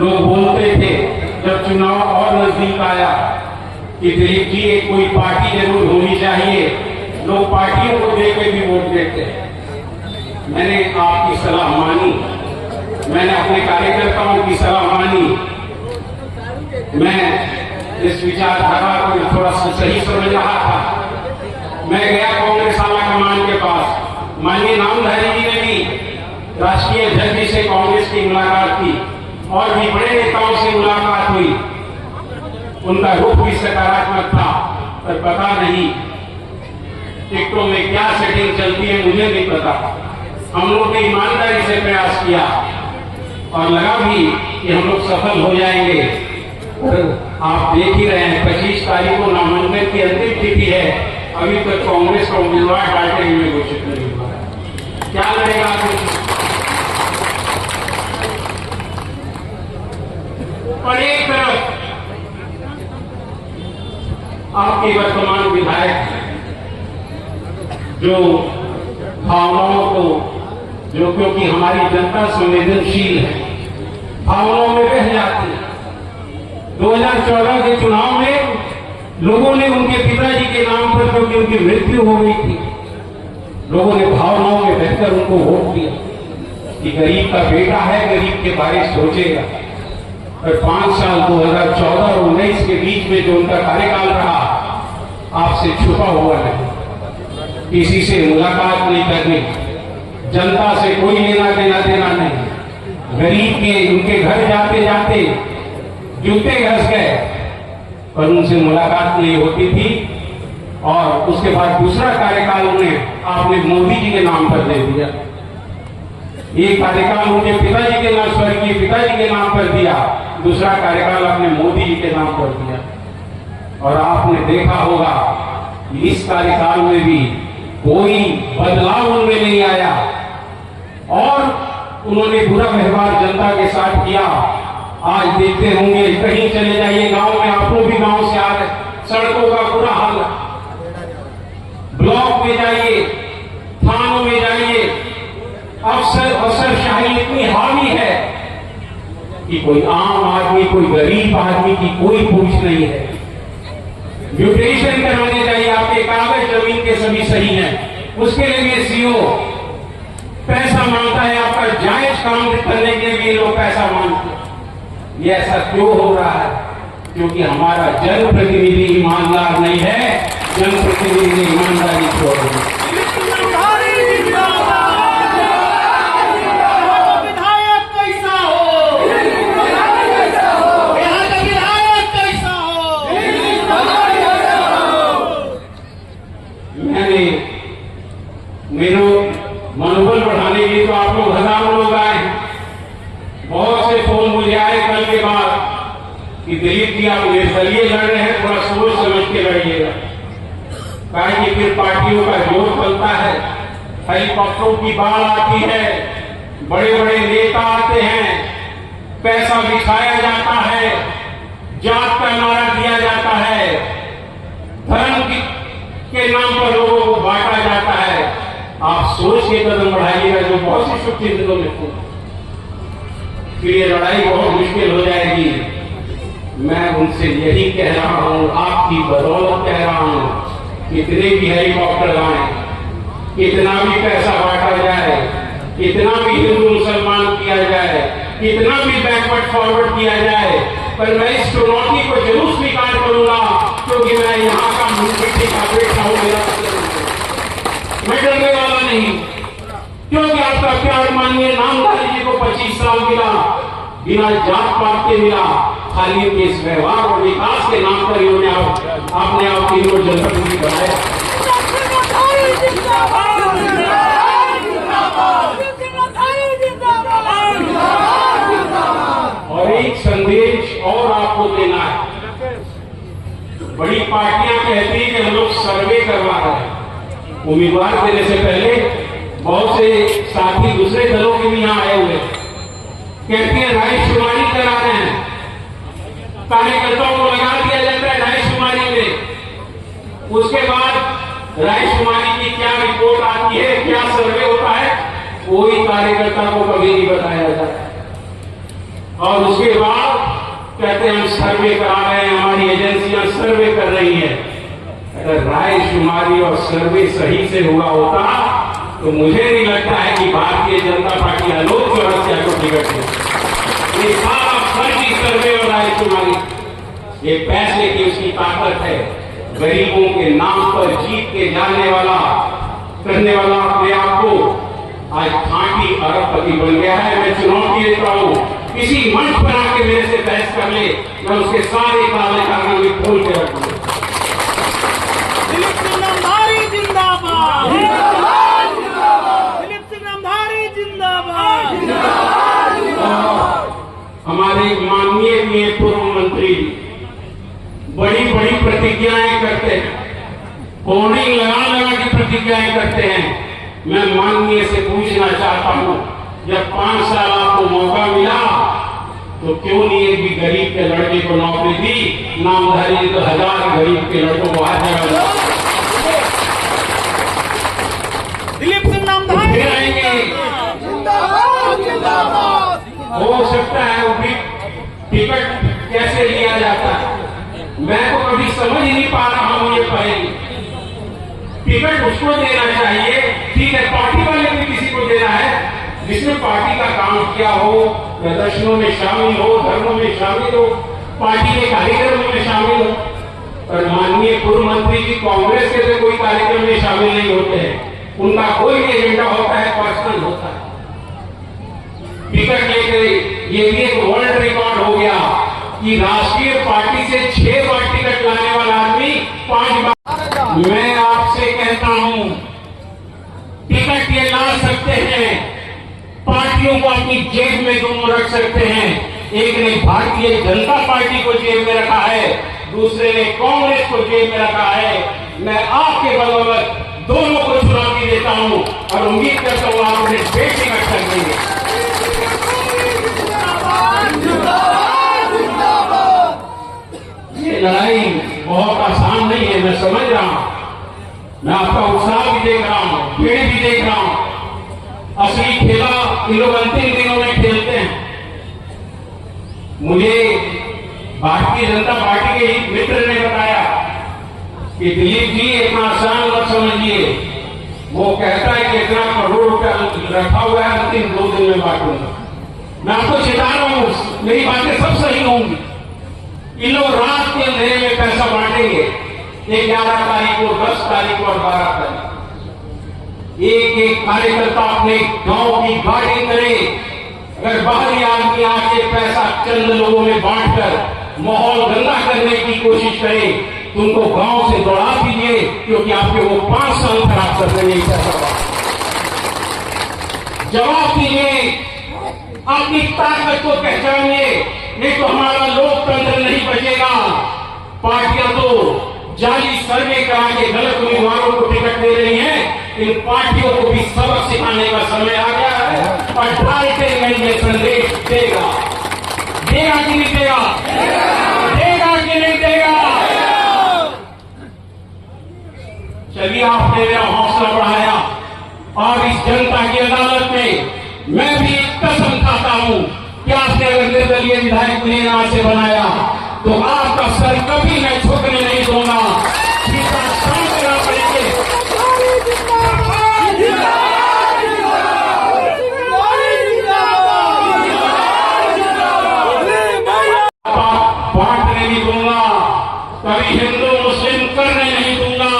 लोग बोलते थे जब चुनाव और नजदीक आया कि दिलीप जी एक कोई पार्टी जरूर होनी चाहिए, लोग पार्टियों को देख के भी वोट देते। मैंने आपकी सलाह मानी, मैंने अपने कार्यकर्ताओं की सलाह मानी। मैं इस विचारधारा को थोड़ा सा सही समझ रहा था। मैं गया कांग्रेस आला कमान के पास, माननीय नामधारी जी ने भी राष्ट्रीय अध्यक्ष जी से कांग्रेस की मुलाकात की और भी बड़े नेताओं से मुलाकात हुई। उनका रुख भी सकारात्मक था, पर पता नहीं टिकटों में क्या सेटिंग चलती है मुझे नहीं पता। हम लोग ने ईमानदारी से प्रयास किया और लगा भी कि हम लोग सफल हो जाएंगे। आप देख ही रहे हैं 25 तारीख को नामांकन की अंतिम तिथि है, अभी तक कांग्रेस का उम्मीदवार डालते हुए घोषित नहीं हुआ। क्या लड़ेगा और एक तरफ आपके वर्तमान विधायक जो भावनाओं को, जो क्योंकि हमारी जनता संवेदनशील है, भावनाओं में बह जाती है। 2014 के चुनाव में लोगों ने उनके पिताजी के नाम पर, क्योंकि उनकी मृत्यु हो गई थी, लोगों ने भावनाओं में बहकर उनको वोट दिया कि गरीब का बेटा है, गरीब के बारे में सोचेगा। और 5 साल 2014 और 19 के बीच में जो उनका कार्यकाल रहा, आपसे छुपा हुआ नहीं, किसी से मुलाकात नहीं करनी, जनता से कोई लेना देना नहीं। गरीब के उनके घर जाते जाते जूते घस गए, पर उनसे मुलाकात नहीं होती थी। और उसके बाद दूसरा कार्यकाल उन्हें आपने मोदी जी के नाम पर दे दिया। एक कार्यकाल उनके पिताजी के नाम, स्वर्गीय पिताजी के नाम पर दिया, दूसरा कार्यकाल आपने मोदी जी के नाम पर दिया। और आपने देखा होगा इस कार्यकाल में भी कोई बदलाव उनमें नहीं आया और उन्होंने बुरा व्यवहार जनता के साथ किया। आज देखते होंगे, कहीं चले जाइए गांव में, आप लोग भी गांव से आ रहे, सड़कों का बुरा हाल है। ब्लॉक में जाइए, थानों में जाइए, अफसरशाही इतनी हावी है कि कोई आम आदमी, कोई गरीब आदमी की कोई पूछ नहीं है। म्यूटेशन कराने जाइए, आपके कागज जमीन के सभी सही हैं, उसके लिए सीओ पैसा मांगता है, आपका जायज काम करने के लिए लोग पैसा मांगते हैं। ये ऐसा क्यों हो रहा है? क्योंकि हमारा जनप्रतिनिधि ईमानदार नहीं है, जनप्रतिनिधि ईमानदारी छोड़ रही है। मेरे मनोबल बढ़ाने के लिए तो आप लोग हजारों लोग आए हैं। बहुत से फोन मुझे आए कल के बाद कि दिलीप जी आप निर्दलीय लड़ रहे हैं, थोड़ा सोच समझ के लड़िएगा। कहा कि फिर पार्टियों का जोर चलता है, हेलीकॉप्टरों की बाढ़ आती है, बड़े बड़े नेता आते हैं, पैसा बिछाया जाता है, जात का नारा दिया जाता है, धर्म के नाम पर लोगों को बांटा जाता है। आप सोच के कदम बढ़ाइएगा, जो बहुत सी शुभचिंतकों में फिर ये लड़ाई बहुत मुश्किल हो जाएगी। मैं उनसे यही कह रहा हूं, आपकी बदौलत कह रहा हूं, कितने भी हेलीकॉप्टर आए, कितना भी पैसा बांटा जाए, कितना भी हिंदू मुसलमान किया जाए, कितना भी बैकवर्ड फॉरवर्ड किया जाए, पर मैं इस चुनौती को जरूर स्वीकार करूंगा, क्योंकि मैं यहाँ का मिट्टी का बेटा हूं। मैं डरने वाला नहीं, क्योंकि आपका प्यार माननीय नामधारी जी को 25 साल मिला, बिना जात पात के मिला, खाली इस व्यवहार और विकास के नाम पर इन्होंने आपने आपकी जनप्रतिनिधि बनाया। और एक संदेश और आपको देना है। बड़ी पार्टियां कहती है कि हम लोग सर्वे करवा रहे हैं। उम्मीदवार देने से पहले बहुत से साथी दूसरे दलों के भी यहाँ आए हुए, कहती है रायशुमारी करा रहे हैं, कार्यकर्ताओं को लगा दिया जाता है रायशुमारी में। उसके बाद रायशुमारी की क्या रिपोर्ट आती है, क्या सर्वे होता है, कोई कार्यकर्ता को कभी नहीं बताया जाता। और उसके बाद कहते हैं हम सर्वे करा रहे हैं, हमारी एजेंसियां सर्वे कर रही हैं। अगर राय शुमारी और सर्वे सही से हुआ होता तो मुझे नहीं लगता है कि भारतीय जनता पार्टी आलोक व्यवस्था को टिकट दे। ये सारा फर्जी सर्वे और राय शुमारी, ये पैसे की उसकी ताकत है। गरीबों के नाम पर जीत के जाने वाला करने वाला अपने आप को आज खांटी अरबपति बन गया है। मैं चुनौती देता हूं, किसी मंच पर आके मेरे से बहस कर ले, मैं उसके सारे काले कागज में खोल के रखूंगा। दिलीप सिंह नामधारी जिंदाबाद, दिलीप सिंह नामधारी जिंदाबाद। हमारे माननीय पूर्व मंत्री बड़ी बड़ी प्रतिज्ञाएं करते हैं, होर्डिंग लगा की प्रतिज्ञाएं करते हैं। मैं माननीय से पूछना चाहता हूं, जब 5 साल आपको मौका मिला तो क्यों नहीं एक भी गरीब के लड़के को नौकरी दी? नामधारी तो 1000 गरीब के लड़कों को आज जगह दिलीप सिंह नामधारी हो सकता है वो भी टिकट कैसे लिया जाता है, मैं तो कभी समझ ही नहीं पा रहा हूं। ये पहली टिकट उसको देना चाहिए, ठीक है, पार्टी वाले भी किसी को देना है जिसने पार्टी का काम किया हो, प्रदर्शनों में शामिल हो, धर्मों में शामिल हो, पार्टी के कार्यक्रमों में शामिल हो। और माननीय पूर्व मंत्री जी कांग्रेस के तो कोई कार्यक्रम में शामिल नहीं होते हैं, उनका कोई एजेंडा होता है, पर्सनल होता है। टिकट लेकर ये भी एक वर्ल्ड रिकॉर्ड हो गया कि राष्ट्रीय पार्टी से 6 बार टिकट लाने वाला आदमी 5 बार। मैं आपसे कहता हूं, टिकट ये ला सकते हैं, पार्टियों को अपनी जेब में दोनों रख सकते हैं। एक ने भारतीय जनता पार्टी को जेब में रखा है, दूसरे ने कांग्रेस को जेब में रखा है। मैं आपके बदौलत दोनों को चुनौती देता हूं और उम्मीद करता हूं आप उन्हें बेटिकट कर देंगे। ये लड़ाई बहुत आसान नहीं है, मैं समझ रहा हूं, मैं आपका उत्साह भी देख रहा हूं, भीड़ भी देख रहा हूं। असली खेला ये लोग अंतिम दिनों में खेलते हैं। मुझे भारतीय जनता पार्टी के एक मित्र ने बताया कि दिलीप जी इतना आसान मत समझिए, वो कहता है कि इतना करोड़ रुपया रखा हुआ है, अंतिम 2 दिन में बांटूंगा। मैं आपको चेता रहा हूं, मेरी बातें सब सही होंगी। इन लोग रात के अंधेरे में पैसा बांटेंगे, 11 तारीख को, 10 तारीख को और 12 तारीख। एक एक कार्यकर्ता अपने गांव की गाड़ी करे, अगर बाहरी आदमी आके पैसा चंद लोगों में बांटकर माहौल गंदा करने की कोशिश करे तो उनको गांव से दौड़ा दीजिए, क्योंकि आपके वो 5 साल खराब कर देंगे। जवाब दीजिए, अपनी ताकत को पहचानिए, नहीं तो हमारा लोकतंत्र नहीं बचेगा। पार्टियां तो जाली सर्वे करा के गलत उम्मीदवारों को टिकट दे रही हैं। इन पार्टियों को भी सबक सिखाने का समय आ गया है और ढालते में ये संदेश देगा कि नहीं देगा, देगा कि नहीं देगा। चलिए, आपने मेरा हौसला बढ़ाया और इस जनता की अदालत में मैं भी कसम खाता हूं कि आपने अगर निर्दलीय विधायक ने यहां से बनाया तो आपका सर कभी मैं झुकने नहीं दूंगा। बांटने नहीं दूंगा, कभी हिंदू मुस्लिम करने नहीं दूंगा।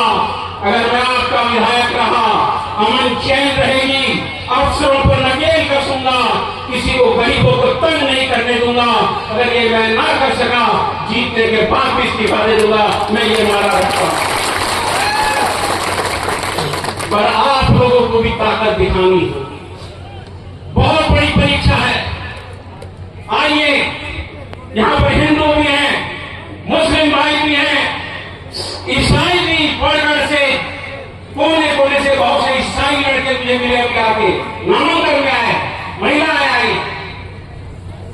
अगर मैं आपका विधायक रहा, अमन चैन रहेगी, अफसरों पर नकेल कसूंगा, किसी को गरीबों को तंग नहीं करने दूंगा। अगर ये मैं ना कर सका, जीतने के बाद भी इस्तीफा दे दूंगा। मैं ये मारा रखता हूं, पर आप लोगों को भी ताकत दिखानी होगी। बहुत बड़ी परीक्षा है। आइए, यहां पर हिंदू भी हैं, मुस्लिम भाई भी हैं, ईसाई भी बढ़ से कोने कोने से बहुत से ईसाई लड़के मुझे मिले अभी आके, नामांकन में आए, महिलाएं आई।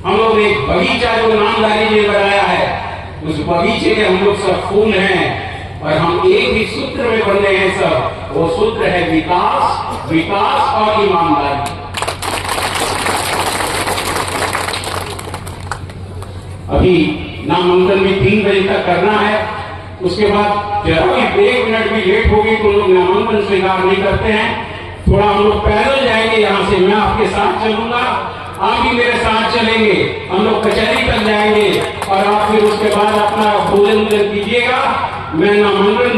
हम लोग एक बगीचा जो नामधारी ने बनाया है, उस बगीचे में हम लोग सब फूल हैं और हम एक ही सूत्र में बंधे हैं सब। वो सूत्र है विकास, विकास और ईमानदारी। अभी नामांकन भी 3 बजे तक करना है। उसके बाद जरा भी 1 मिनट भी लेट होगी तो लोग नामांकन स्वीकार नहीं करते हैं। थोड़ा हम लोग पैदल जाएंगे यहाँ से, मैं आपके साथ चलूंगा, आप भी मेरे साथ चलेंगे, हम लोग कचहरी तक जाएंगे और आप फिर उसके बाद अपना भोजन कीजिएगा। मैं नामांकन